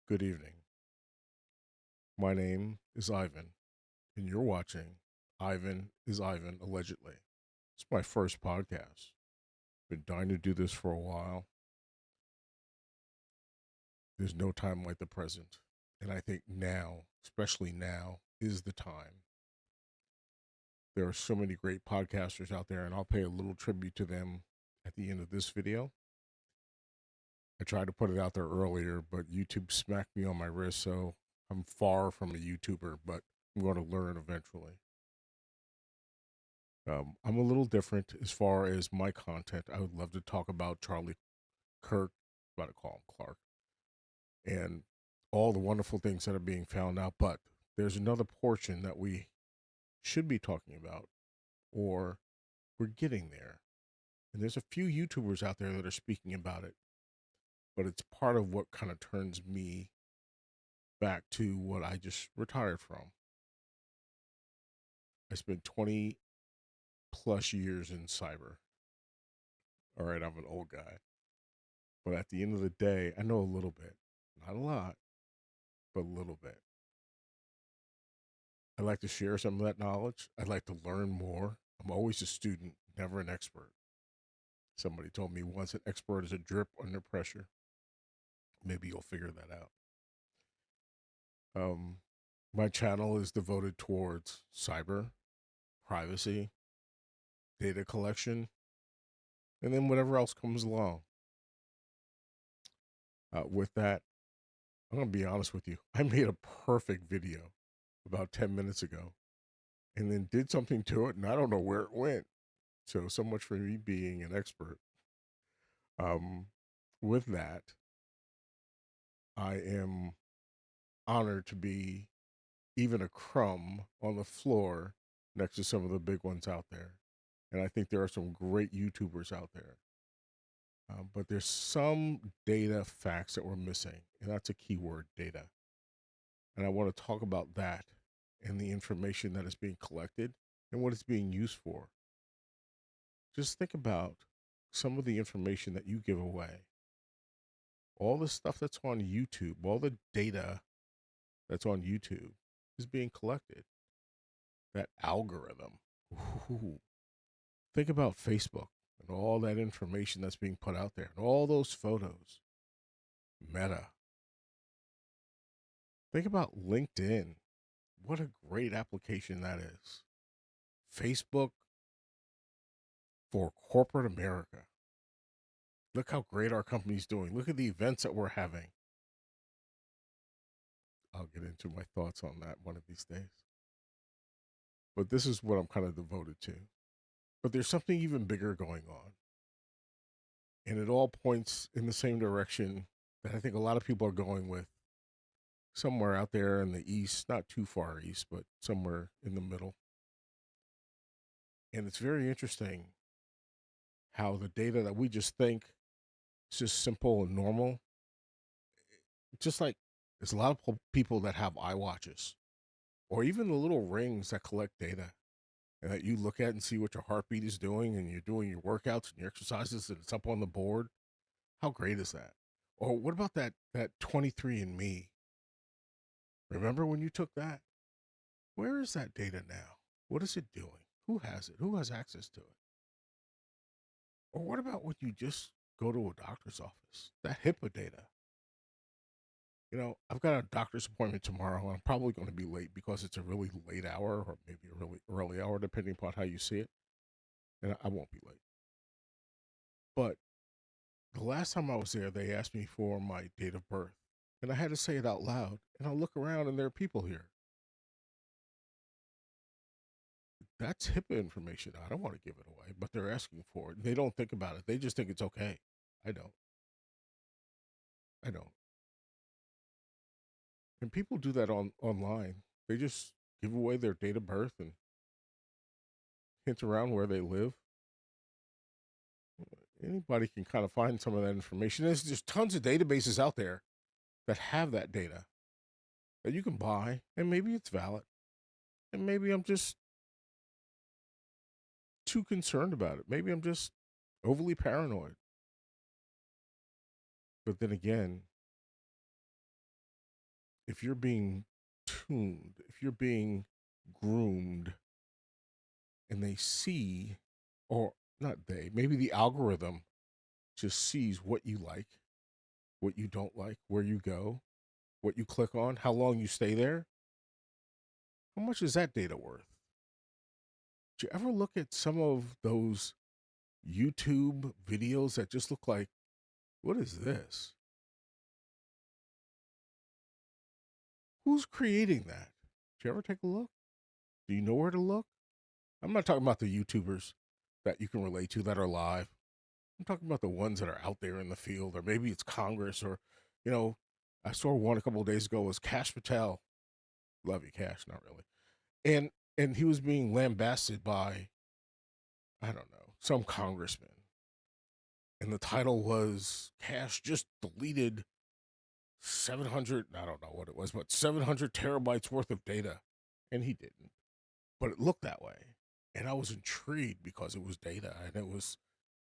Good evening. My name is Ivan, and you're watching Ivan is Ivan Allegedly. It's my first podcast. Been dying to do this for a while. There's no time like the present. And I think now, especially now, is the time. There are so many great podcasters out there, and I'll pay a little tribute to them at the end of this video. I tried to put it out there earlier, but YouTube smacked me on my wrist, so I'm far from a YouTuber, but I'm going to learn eventually. I'm a little different as far as my content. I would love to talk about Charlie Kirk, about to call him Clark, and all the wonderful things that are being found out. But there's another portion that we should be talking about, or we're getting there. And there's a few YouTubers out there that are speaking about it, but it's part of what kind of turns me back to what I just retired from. I spent 20 plus years in cyber. All right, I'm an old guy. But at the end of the day, I know a little bit. Not a lot, but a little bit. I like to share some of that knowledge. I'd like to learn more. I'm always a student, never an expert. Somebody told me once an expert is a drip under pressure. Maybe you'll figure that out. Um, my channel is devoted towards cyber, privacy, data collection, and then whatever else comes along. With that, I'm going to be honest with you. I made a perfect video about 10 minutes ago and then did something to it, and I don't know where it went. So much for me being an expert. Um, with that, I am honored to be even a crumb on the floor next to some of the big ones out there. And I think there are some great YouTubers out there. But there's some data facts that we're missing, and that's a key word, data. And I want to talk about that and the information that is being collected and what it's being used for. Just think about some of the information that you give away. All the stuff that's on YouTube, all the data that's on YouTube is being collected. That algorithm. Ooh. Think about Facebook and all that information that's being put out there and all those photos. Meta. Think about LinkedIn. What a great application that is. Facebook for corporate America. Look how great our company's doing. Look at the events that we're having. I'll get into my thoughts on that one of these days. But this is what I'm kind of devoted to. But there's something even bigger going on. And it all points in the same direction that I think a lot of people are going with, somewhere out there in the east, not too far east, but somewhere in the middle. And it's very interesting how the data that we just think is just simple and normal, just like there's a lot of people that have iWatches or even the little rings that collect data and that you look at and see what your heartbeat is doing and you're doing your workouts and your exercises and it's up on the board. How great is that? Or what about that 23andMe? Remember when you took that? Where is that data now? What is it doing? Who has it? Who has access to it? Or what about when you just go to a doctor's office? That HIPAA data. I've got a doctor's appointment tomorrow, and I'm probably going to be late because it's a really late hour or maybe a really early hour, depending upon how you see it. And I won't be late. But the last time I was there, they asked me for my date of birth, and I had to say it out loud. And I look around, and there are people here. That's HIPAA information. I don't want to give it away, but they're asking for it. They don't think about it. They just think it's okay. I don't. I don't. And people do that online. They just give away their date of birth and hint around where they live. Anybody can kind of find some of that information. There's just tons of databases out there that have that data that you can buy, and maybe it's valid. And maybe I'm just too concerned about it. Maybe I'm just overly paranoid. But then again, if you're being tuned, if you're being groomed, and they see, or not they, maybe the algorithm just sees what you like, what you don't like, where you go, what you click on, how long you stay there. How much is that data worth? Did you ever look at some of those YouTube videos that just look like, what is this? Who's creating that? Did you ever take a look? Do you know where to look? I'm not talking about the YouTubers that you can relate to that are live. I'm talking about the ones that are out there in the field, or maybe it's Congress, or, you know, I saw one a couple of days ago was Cash Patel. Love you, Cash, not really. And he was being lambasted by, I don't know, some congressman. And the title was Cash just deleted 700, I don't know what it was, but 700 terabytes worth of data. And he didn't. But it looked that way. And I was intrigued because it was data and it was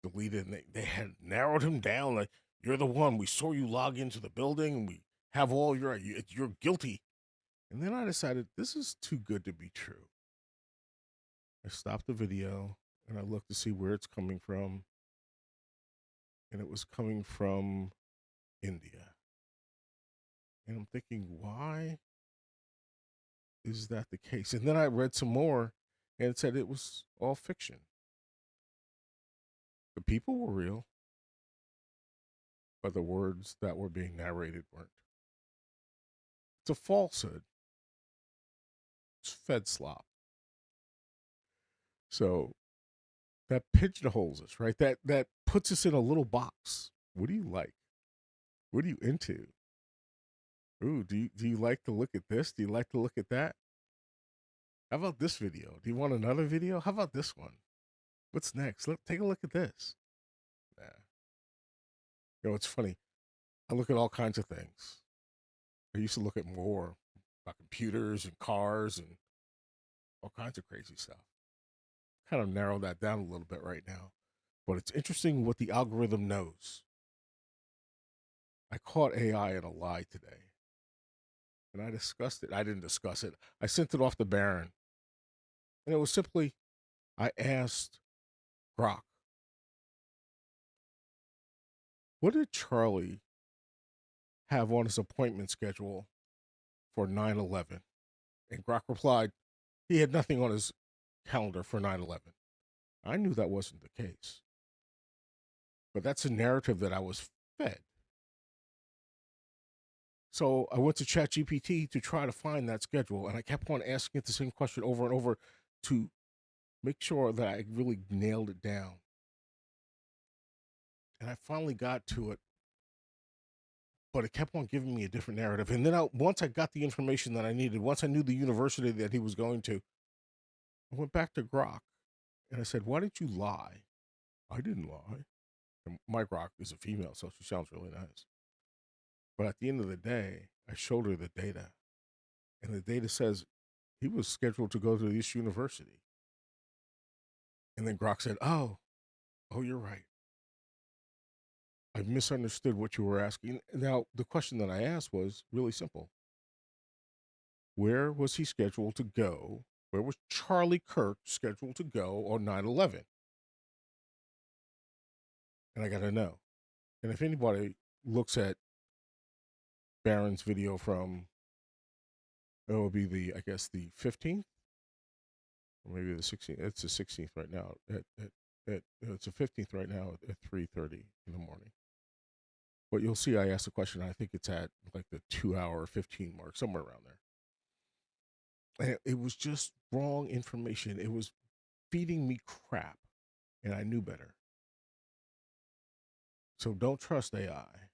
deleted. And they had narrowed him down. Like, you're the one. We saw you log into the building and we have all you're guilty. And then I decided this is too good to be true. I stopped the video and I looked to see where it's coming from. And it was coming from India. And I'm thinking, why is that the case? And then I read some more and it said it was all fiction. The people were real, but the words that were being narrated weren't. It's a falsehood. It's fed slop. So that pigeonholes us, right? That puts us in a little box. What do you like? What are you into? Ooh, do you like to look at this? Do you like to look at that? How about this video? Do you want another video? How about this one? What's next? Take a look at this. Nah. You know, it's funny. I look at all kinds of things. I used to look at more about computers and cars and all kinds of crazy stuff. Kind of narrow that down a little bit right now. But it's interesting what the algorithm knows. I caught AI in a lie today. And I discussed it. I didn't discuss it. I sent it off to Baron. And it was simply, I asked Grok, what did Charlie have on his appointment schedule for 9/11? And Grok replied, he had nothing on his calendar for 9/11. I knew that wasn't the case. But that's a narrative that I was fed. So I went to ChatGPT to try to find that schedule, and I kept on asking it the same question over and over to make sure that I really nailed it down. And I finally got to it, but it kept on giving me a different narrative. And then once I got the information that I needed, once I knew the university that he was going to, I went back to Grok and I said, why did you lie? I didn't lie. And my Grok is a female, so she sounds really nice. But at the end of the day, I showed her the data, and the data says he was scheduled to go to this university. And then Grok said, oh, you're right. I misunderstood what you were asking. Now, the question that I asked was really simple. Where was he scheduled to go? Where was Charlie Kirk scheduled to go on 9/11? And I got to know. And if anybody looks at Barron's video from, it will be I guess the 15th or maybe the 16th. It's the 16th right now. It's the 15th right now at 3:30 in the morning. But you'll see I asked the question. I think it's at like the 2 hour 15 mark, somewhere around there. And it was just wrong information. It was feeding me crap, and I knew better. So don't trust AI,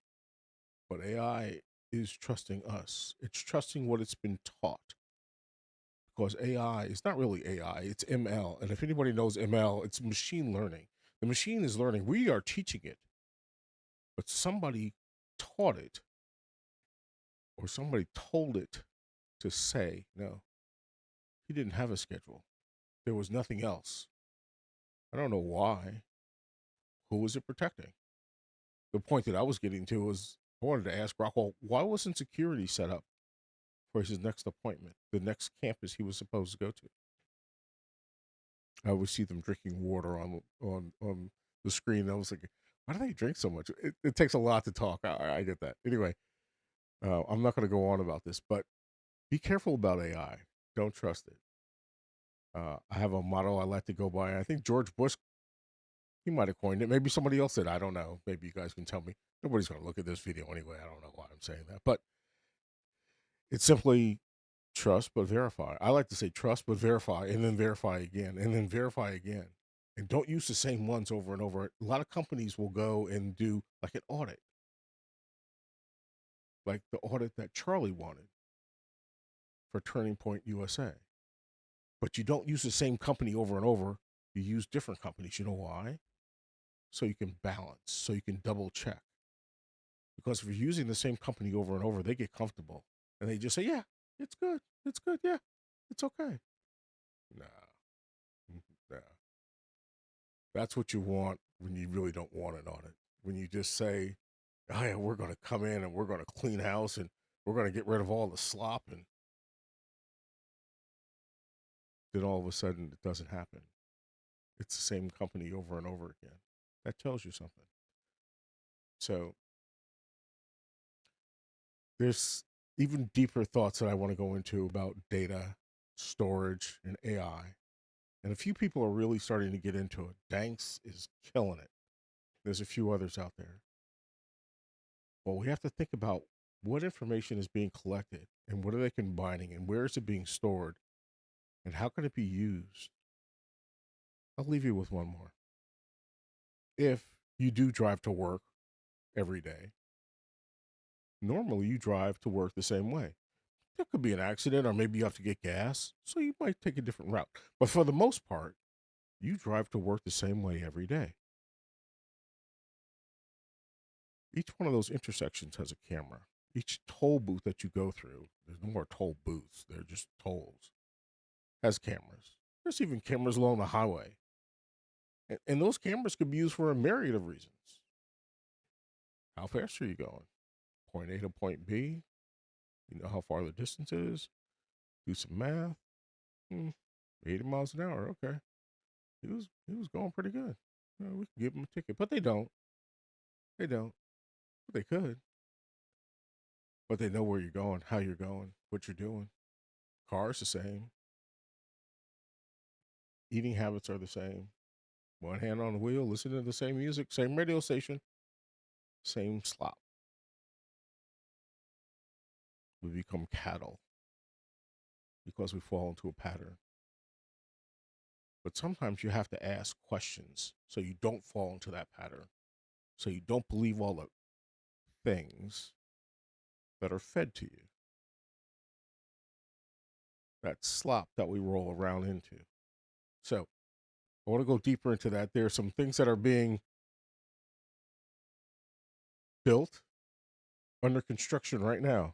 but AI is trusting us. It's trusting what it's been taught. Because AI is not really AI, it's ML. And if anybody knows ML, it's machine learning. The machine is learning. We are teaching it, but somebody taught it or somebody told it to say, no, he didn't have a schedule. There was nothing else. I don't know why. Who was it protecting? The point that I was getting to was I wanted to ask Rockwell, why wasn't security set up for his next appointment, the next campus he was supposed to go to. I always see them drinking water on the screen. I was like, why do they drink so much? It takes a lot to talk. I get that. Anyway, I'm not going to go on about this, but be careful about AI. Don't trust it. I have a motto I like to go by. I think George Bush, he might have coined it. Maybe somebody else did. I don't know. Maybe you guys can tell me. Nobody's going to look at this video anyway. I don't know why I'm saying that. But it's simply trust but verify. I like to say trust but verify, and then verify again, and then verify again. And don't use the same ones over and over. A lot of companies will go and do like an audit, like the audit that Charlie wanted for Turning Point USA. But you don't use the same company over and over. You use different companies. You know why? So you can balance, so you can double check. Because if you're using the same company over and over, they get comfortable and they just say, yeah, it's good. It's good. Yeah, it's okay. Nah, nah. That's what you want when you really don't want an audit. When you just say, oh, yeah, we're going to come in and we're going to clean house and we're going to get rid of all the slop. And then all of a sudden it doesn't happen. It's the same company over and over again. That tells you something. So there's even deeper thoughts that I want to go into about data storage and AI. And a few people are really starting to get into it. Danks is killing it. There's a few others out there. Well, we have to think about what information is being collected and what are they combining and where is it being stored and how can it be used? I'll leave you with one more. If you do drive to work every day, normally you drive to work the same way. There could be an accident or maybe you have to get gas, so you might take a different route. But for the most part, you drive to work the same way every day. Each one of those intersections has a camera. Each toll booth that you go through, there's no more toll booths, they're just tolls, has cameras. There's even cameras along the highway. And those cameras could be used for a myriad of reasons. How fast are you going? Point A to point B? You know how far the distance is? Do some math. 80 miles an hour. Okay. He was going pretty good. We could give him a ticket. But they don't. They don't. But they could. But they know where you're going, how you're going, what you're doing. Cars the same. Eating habits are the same. One hand on the wheel, listening to the same music, same radio station, same slop. We become cattle because we fall into a pattern. But sometimes you have to ask questions so you don't fall into that pattern. So you don't believe all the things that are fed to you. That slop that we roll around into. So I want to go deeper into that. There are some things that are being built under construction right now.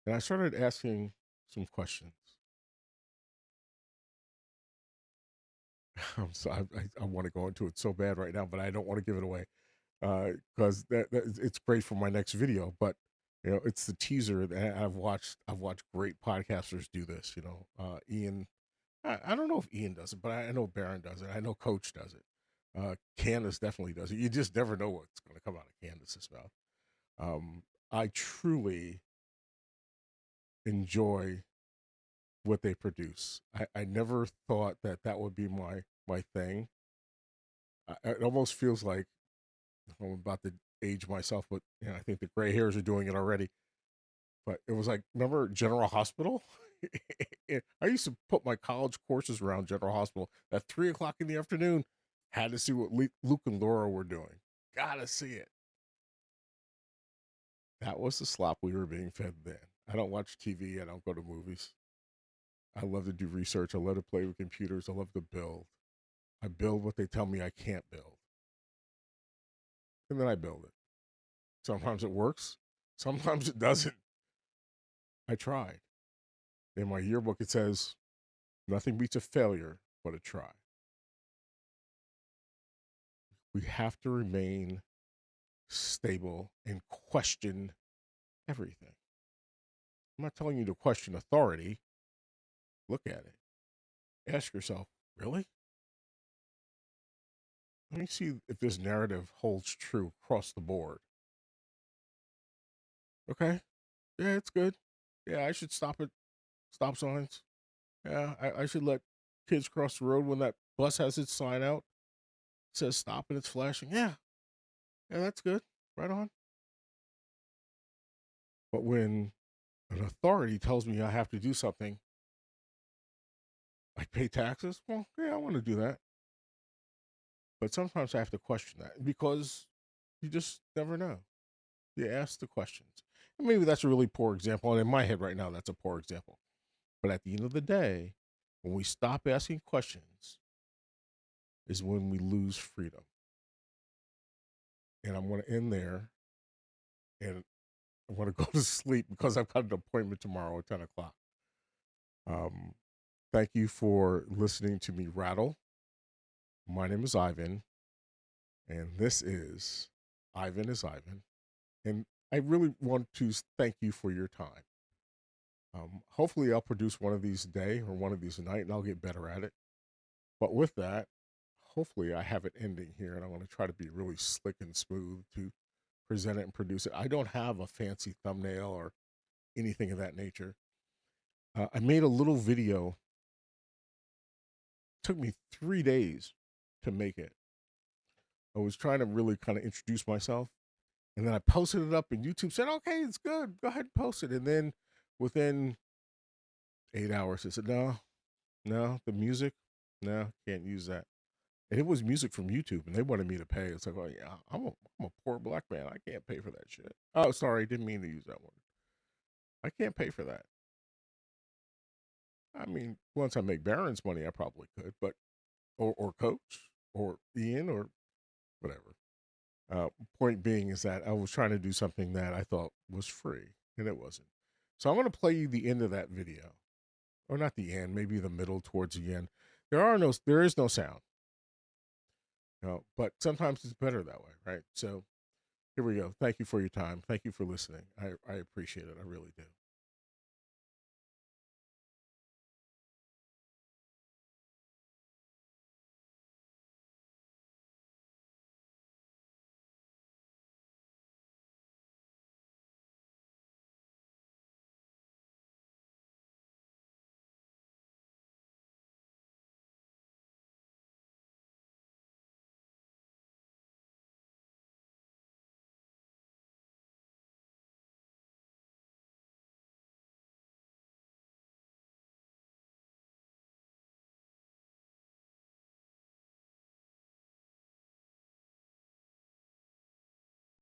And I started asking some questions. I want to go into it so bad right now, but I don't want to give it away because it's great for my next video. But it's the teaser that I've watched. I've watched great podcasters do this. Ian. I don't know if Ian does it, but I know Barron does it. I know Coach does it. Candace definitely does it. You just never know what's going to come out of Candace's mouth. I truly enjoy what they produce. I never thought that would be my thing. It almost feels like I'm about to age myself, but I think the gray hairs are doing it already. But it was like, remember General Hospital? I used to put my college courses around General Hospital at 3 o'clock in the afternoon. Had to see what Luke and Laura were doing. Gotta see it. That was the slop we were being fed then. I don't watch TV. I don't go to movies. I love to do research. I love to play with computers. I love to build. I build what they tell me I can't build. And then I build it. Sometimes it works. Sometimes it doesn't. I tried. In my yearbook, it says, nothing beats a failure but a try. We have to remain stable and question everything. I'm not telling you to question authority. Look at it. Ask yourself, really? Let me see if this narrative holds true across the board. Okay. Yeah, it's good. Yeah, I should stop at stop signs. Yeah, I should let kids cross the road when that bus has its sign out. Says stop and it's flashing. Yeah. Yeah, that's good. Right on. But when an authority tells me I have to do something, like pay taxes, well, yeah, I want to do that. But sometimes I have to question that because you just never know. You ask the questions. And maybe that's a really poor example. And in my head right now, that's a poor example. But at the end of the day, when we stop asking questions, is when we lose freedom. And I'm going to end there, and I want to go to sleep because I've got an appointment tomorrow at 10 o'clock. Um, thank you for listening to me rattle. My name is Ivan, and this is Ivan is Ivan. And I really want to thank you for your time. Hopefully, I'll produce one of these a day or one of these a night, and I'll get better at it. But with that, hopefully, I have it ending here, and I want to try to be really slick and smooth to present it and produce it. I don't have a fancy thumbnail or anything of that nature. I made a little video. It took me 3 days to make it. I was trying to really kind of introduce myself, and then I posted it up, and YouTube said, "Okay, it's good. Go ahead and post it." And then within 8 hours, I said, "No, no, the music, no, can't use that." And it was music from YouTube, and they wanted me to pay. It's like, oh yeah, I'm a poor black man. I can't pay for that shit. Oh, sorry, didn't mean to use that word. I can't pay for that. I mean, once I make Barron's money, I probably could, but or Coach or Ian or whatever. Uh, Point being is that I was trying to do something that I thought was free, and it wasn't. So I'm going to play you the end of that video, or not the end, maybe the middle towards the end. There is no sound, but sometimes it's better that way, right? So here we go. Thank you for your time. Thank you for listening. I appreciate it. I really do.